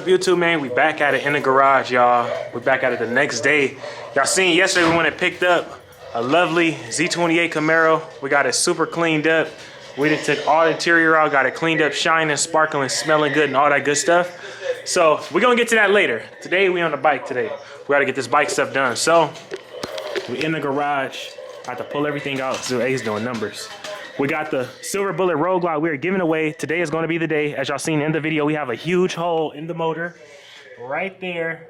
up, YouTube, man? We back at it in the garage, y'all. We back at it the next day. Y'all seen yesterday we went and picked up a lovely Z28 Camaro. We got it super cleaned up. We done took all the interior out, got it cleaned up, shining, sparkling, smelling good, and all that good stuff. So we're gonna get to that later. Today we on the bike today. We gotta get this bike stuff done. So we in the garage. I have to pull everything out. So A's doing numbers. We got the Silver Bullet Roadglide we are giving away. Today is going to be the day. As y'all seen in the video, we have a huge hole in the motor right there.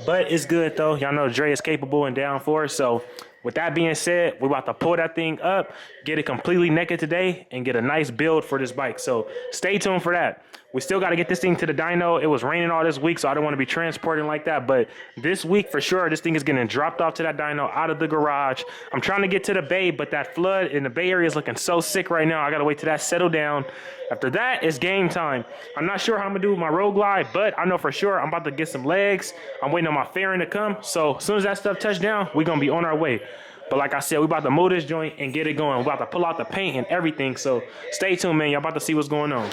But it's good though. Y'all know Dre is capable and down for it. So with that being said, we're about to pull that thing up, get it completely naked today, and get a nice build for this bike. So stay tuned for that. We still got to get this thing to the dyno. It was raining all this week, so I don't want to be transporting like that. But this week, for sure, this thing is getting dropped off to that dyno out of the garage. I'm trying to get to the bay, but that flood in the Bay Area is looking so sick right now. I got to wait till that settle down. After that, it's game time. I'm not sure how I'm going to do with my Roadglide, but I know for sure I'm about to get some legs. I'm waiting on my fairing to come. So as soon as that stuff touches down, we're going to be on our way. But like I said, we're about to mow this joint and get it going. We're about to pull out the paint and everything. So stay tuned, man. Y'all about to see what's going on.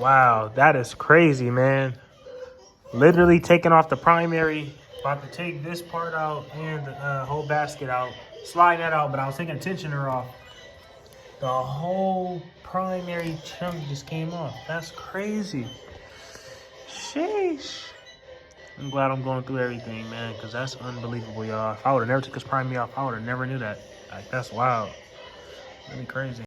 Wow, that is crazy, man. Literally taking off the primary. About to take this part out and the whole basket out. Slide that out, but I was taking tensioner off. The whole primary chunk just came off. That's crazy. Sheesh. I'm glad I'm going through everything, man, because that's unbelievable, y'all. If I would have never took this primary off, I would have never knew that. Like, that's wild. Really crazy.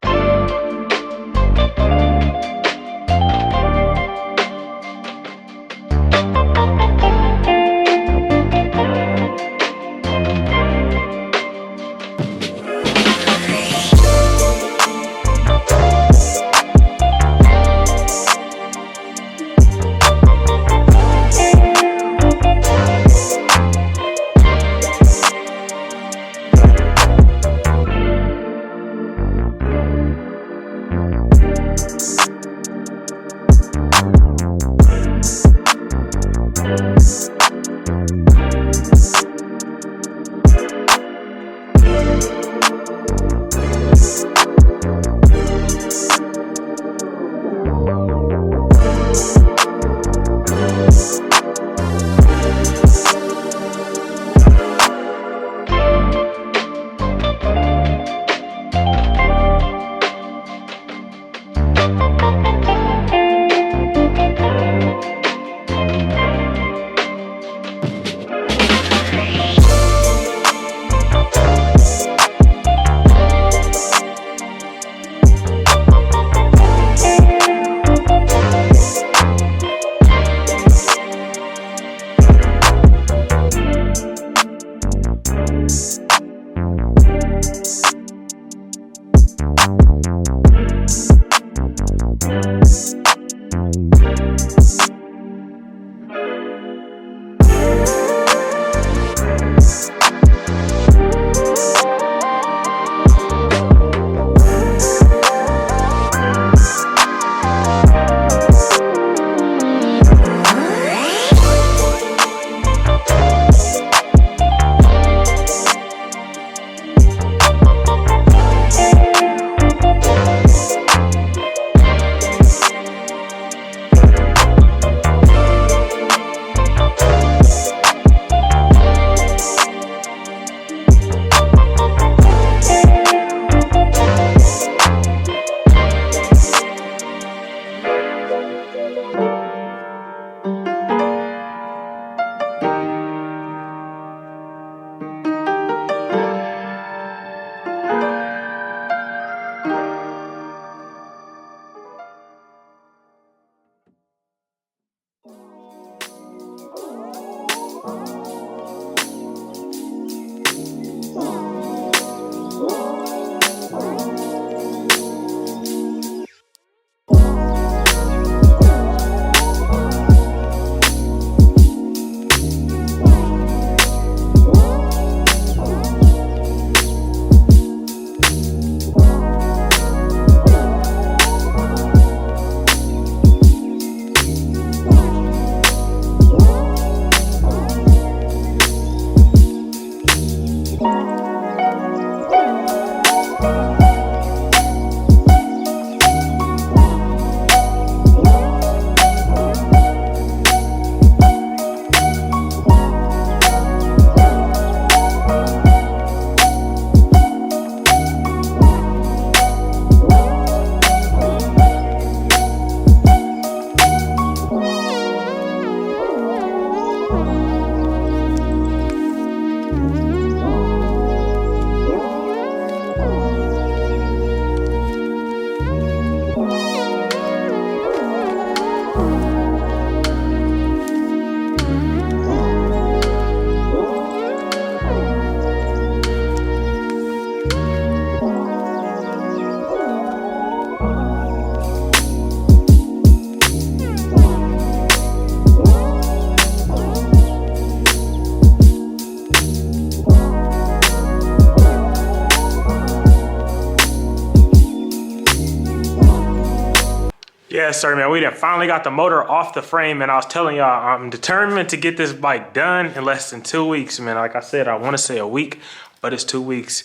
Yes, sir, man. We done finally got the motor off the frame, and I was telling y'all, I'm determined to get this bike done in less than 2 weeks, man. Like I said, I want to say a week, but it's 2 weeks.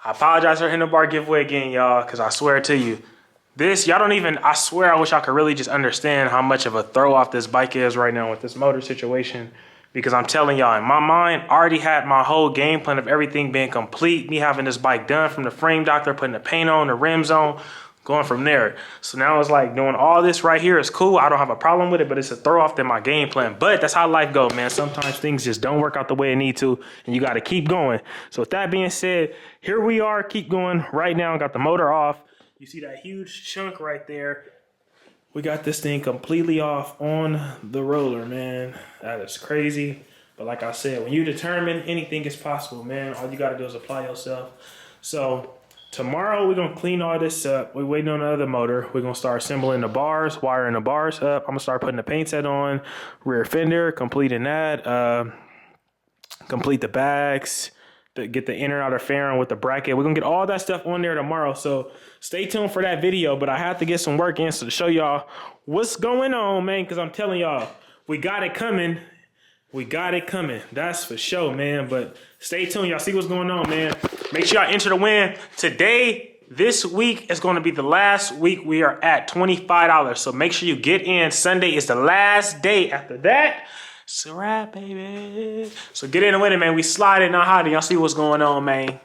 I apologize for handlebar giveaway again, y'all, because I swear to you, y'all don't even, I swear I wish I could really just understand how much of a throw off this bike is right now with this motor situation. Because I'm telling y'all, in my mind, I already had my whole game plan of everything being complete. Me having this bike done from the frame doctor, putting the paint on, the rims on, going from there. So now it's like doing all this right here is cool. I don't have a problem with it, but it's a throw off in my game plan. But that's how life goes, man. Sometimes things just don't work out the way it need to, and you got to keep going. So with that being said, here we are, keep going right now. Got the motor off. You see that huge chunk right there. We got this thing completely off on the roller, man. That is crazy. But like I said, when you determine anything is possible, man, all you got to do is apply yourself. So tomorrow we're going to clean all this up. We're waiting on the other motor. We're going to start assembling the bars, wiring the bars up. I'm going to start putting the paint set on, rear fender, completing that, complete the bags, get the inner outer fairing with the bracket. We're going to get all that stuff on there tomorrow. So stay tuned for that video, but I have to get some work in to show y'all what's going on, man, because I'm telling y'all, we got it coming. We got it coming. That's for sure, man. But stay tuned. Y'all see what's going on, man. Make sure y'all enter to win. Today, this week is going to be the last week we are at $25. So make sure you get in. Sunday is the last day. After that, it's a wrap, baby. So get in and win it, man. We slide it, not hiding. Y'all see what's going on, man.